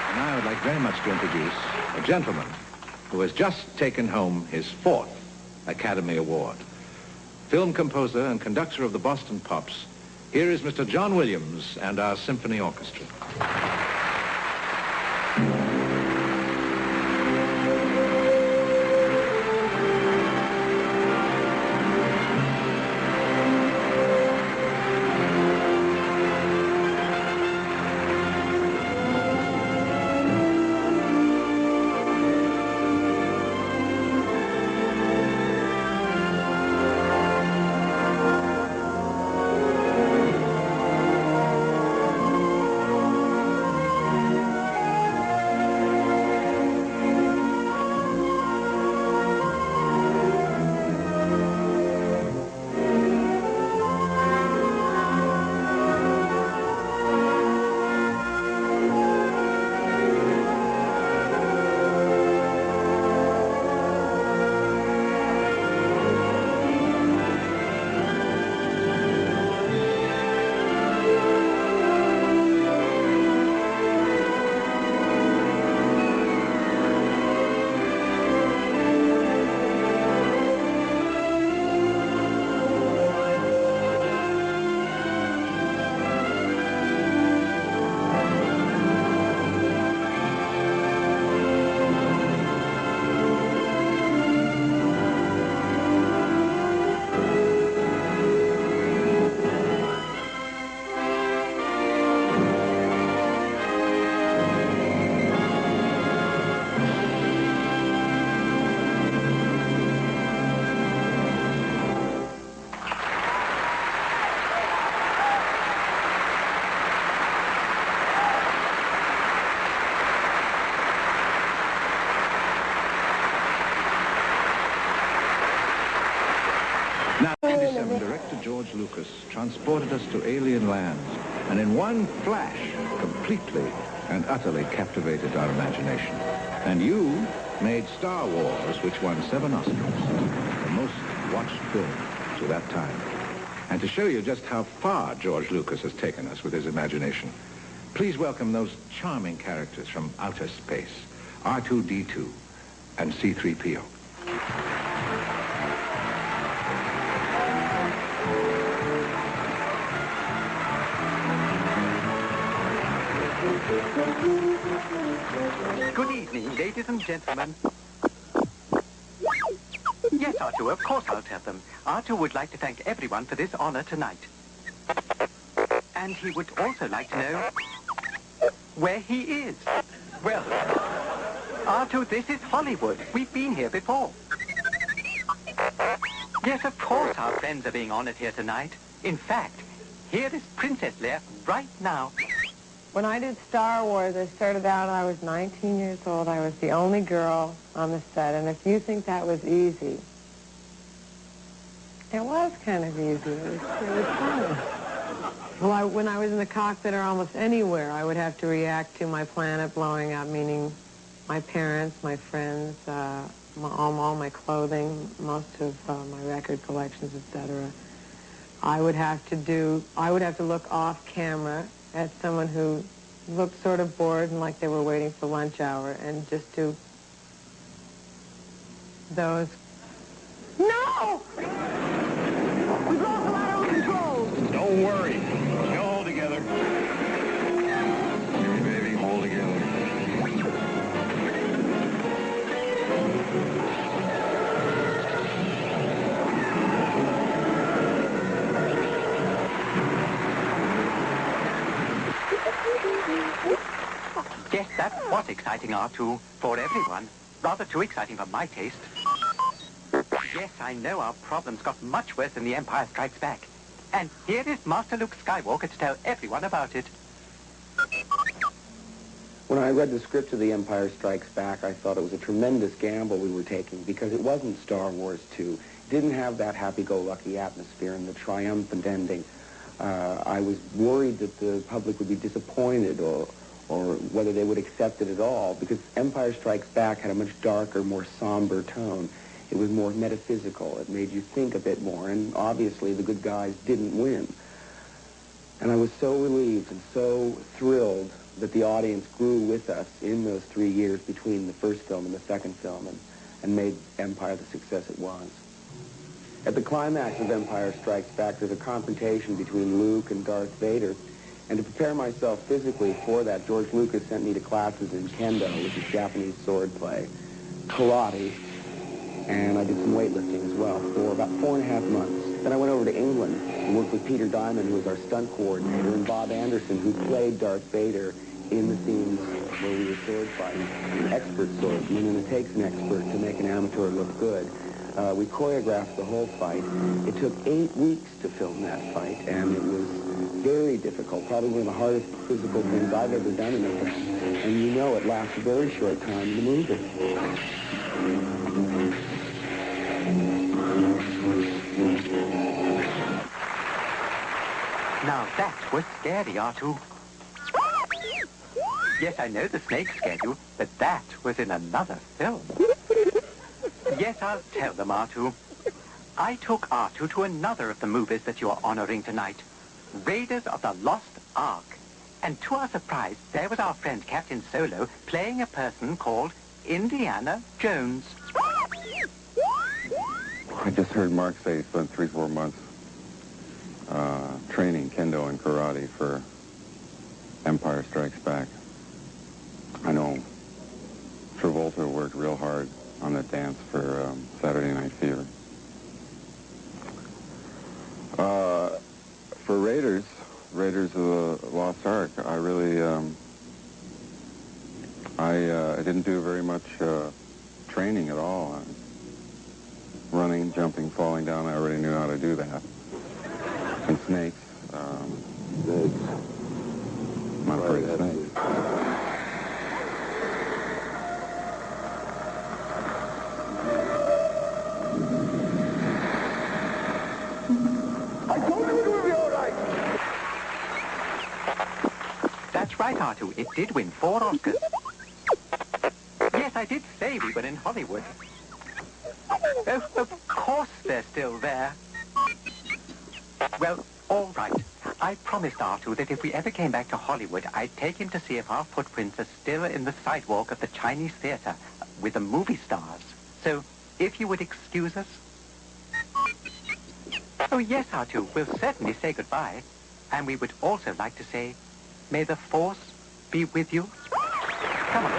And now I would like very much to introduce a gentleman who has just taken home his 4th Academy Award. Film composer and conductor of the Boston Pops, here is Mr. Jhon Williams and our symphony orchestra. Now, in 1997, director George Lucas transported us to alien lands, and in one flash, completely and utterly captivated our imagination. And you made Star Wars, which won 7 Oscars, the most watched film to that time. And to show you just how far George Lucas has taken us with his imagination, please welcome those charming characters from outer space, R2-D2 and C-3PO. Good evening, ladies and gentlemen. Yes, R2, of course I'll tell them. R2 would like to thank everyone for this honor tonight. And he would also like to know where he is. Well, R2, this is Hollywood. We've been here before. Yes, of course our friends are being honored here tonight. In fact, here is Princess Leia right now. When I did Star Wars, I started out, I was 19 years old. I was the only girl on the set. And if you think that was easy, it was kind of easy. It was fun. Well, when I was in the cockpit or almost anywhere, I would have to react to my planet blowing up, meaning my parents, my friends, all my clothing, most of my record collections, etc. I would have to look off camera at someone who looked sort of bored and like they were waiting for lunch hour and just do those. No! We've lost a lot of control. Don't worry. You'll hold together. Hey, baby, hold together. Yes, that was exciting, R2, for everyone. Rather too exciting for my taste. Yes, I know our problems got much worse than The Empire Strikes Back. And here is Master Luke Skywalker to tell everyone about it. When I read the script of The Empire Strikes Back, I thought it was a tremendous gamble we were taking because it wasn't Star Wars 2. It didn't have that happy-go-lucky atmosphere and the triumphant ending. I was worried that the public would be disappointed or whether they would accept it at all, because Empire Strikes Back had a much darker, more somber tone. It was more metaphysical. It made you think a bit more, and obviously the good guys didn't win. And I was so relieved and so thrilled that the audience grew with us in those 3 years between the first film and the second film and made Empire the success it was. At the climax of Empire Strikes Back, there's a confrontation between Luke and Darth Vader. And to prepare myself physically for that, George Lucas sent me to classes in Kendo, which is Japanese sword play, karate, and I did some weightlifting as well for about 4.5 months. Then I went over to England and worked with Peter Diamond, who was our stunt coordinator, and Bob Anderson, who played Darth Vader in the scenes where we were sword fighting. An expert swordsman, and it takes an expert to make an amateur look good. We choreographed the whole fight. It took 8 weeks to film that fight, and it was very difficult, probably one of the hardest physical things I've ever done in a film. And you know it lasts a very short time in the movie. Now that was scary, R2. Yes, I know the snake scared you, but that was in another film. Yes, I'll tell them, R2. I took R2 to another of the movies that you are honoring tonight, Raiders of the Lost Ark. And to our surprise, there was our friend Captain Solo playing a person called Indiana Jones. I just heard Mark say he spent 3-4 months training kendo and karate for Empire Strikes Back. I know Travolta worked real hard on the dance for Saturday Night Fever. For Raiders of the Lost Ark, I really, I didn't do very much training at all. Running, jumping, falling down, I already knew how to do that. And snakes. Snakes. I'm not afraid of snakes. I told you it would be all right. That's right, R2. It did win 4 Oscars. Yes, I did say we were in Hollywood. Oh, of course they're still there. Well, all right. I promised R2 that if we ever came back to Hollywood, I'd take him to see if our footprints are still in the sidewalk of the Chinese theater with the movie stars. So, if you would excuse us. Oh, yes, R2. We'll certainly say goodbye. And we would also like to say, may the Force be with you. Come on.